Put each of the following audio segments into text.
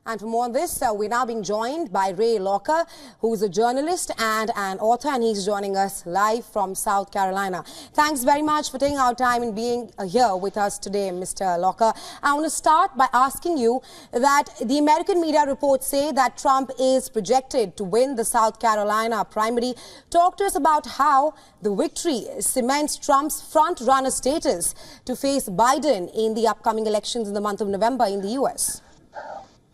And for more on this, we're now being joined by Ray Locker, who's a journalist and an author, and he's joining us live from South Carolina. Thanks very much for taking our time and being here with us today, Mr. Locker. I want to start by asking you that the American media reports say that Trump is projected to win the South Carolina primary. Talk to us about how the victory cements Trump's front-runner status to face Biden in the upcoming elections in the month of November in the U.S.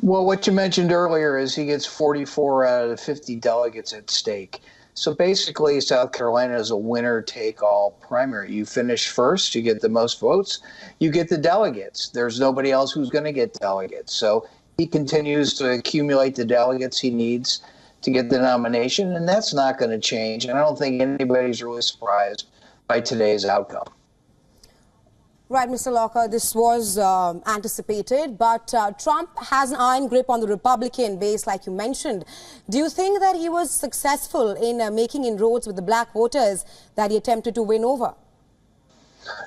Well, what you mentioned earlier is he gets 44 out of the 50 delegates at stake. So basically, South Carolina is a winner-take-all primary. You finish first, you get the most votes, you get the delegates. There's nobody else who's going to get delegates. So he continues to accumulate the delegates he needs to get the nomination, and that's not going to change. And I don't think anybody's really surprised by today's outcome. Right, Mr. Locker, this was anticipated, but Trump has an iron grip on the Republican base, like you mentioned. Do you think that he was successful in making inroads with the black voters that he attempted to win over?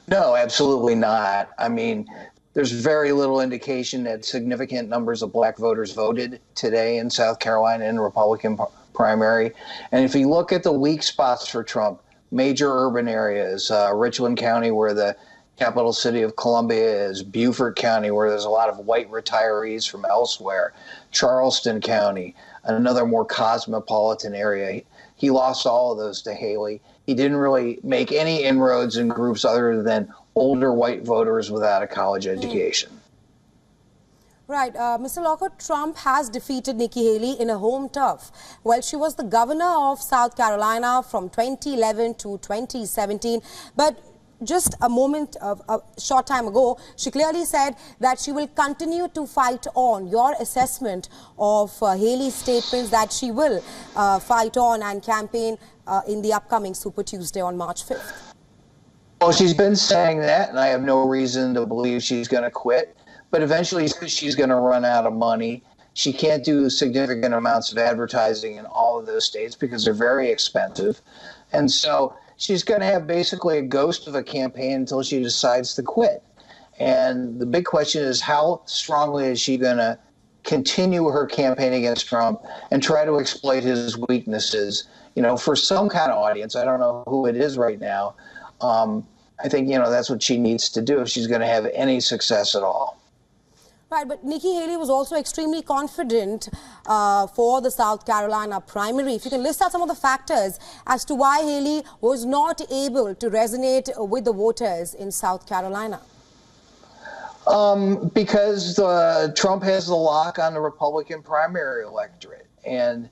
No, absolutely not. I mean, there's very little indication that significant numbers of black voters voted today in South Carolina in the Republican primary. And if you look at the weak spots for Trump, major urban areas, Richland County, where the capital city of Columbia is, Beaufort County, where there's a lot of white retirees from elsewhere, Charleston County, another more cosmopolitan area. He lost all of those to Haley. He didn't really make any inroads in groups other than older white voters without a college education. Right. Mr. Locker, Trump has defeated Nikki Haley in a home turf. Well, she was the governor of South Carolina from 2011 to 2017, but just a short time ago, she clearly said that she will continue to fight on. Your assessment of Haley's statements that she will fight on and campaign in the upcoming Super Tuesday on March 5th? Well, she's been saying that, and I have no reason to believe she's going to quit. But eventually she's going to run out of money. She can't do significant amounts of advertising in all of those states because they're very expensive. And so she's going to have basically a ghost of a campaign until she decides to quit. And the big question is, how strongly is she going to continue her campaign against Trump and try to exploit his weaknesses, for some kind of audience? I don't know who it is right now. I think, that's what she needs to do if she's going to have any success at all. Right, but Nikki Haley was also extremely confident for the South Carolina primary. If you can list out some of the factors as to why Haley was not able to resonate with the voters in South Carolina. Because Trump has the lock on the Republican primary electorate. And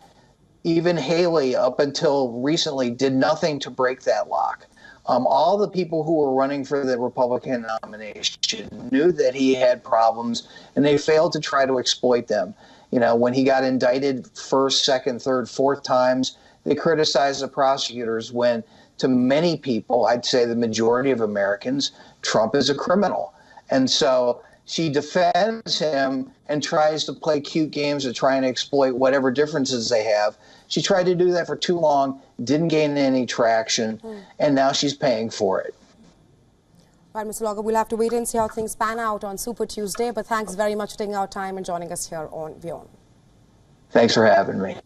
even Haley, up until recently, did nothing to break that lock. All the people who were running for the Republican nomination knew that he had problems, and they failed to try to exploit them. When he got indicted first, second, third, fourth times, they criticized the prosecutors when, to many people, I'd say the majority of Americans, Trump is a criminal. And so she defends him and tries to play cute games of trying to exploit whatever differences they have. She tried to do that for too long, didn't gain any traction, and now she's paying for it. Right, Mr. Locker, we'll have to wait and see how things pan out on Super Tuesday, but thanks very much for taking our time and joining us here on WION. Thanks for having me.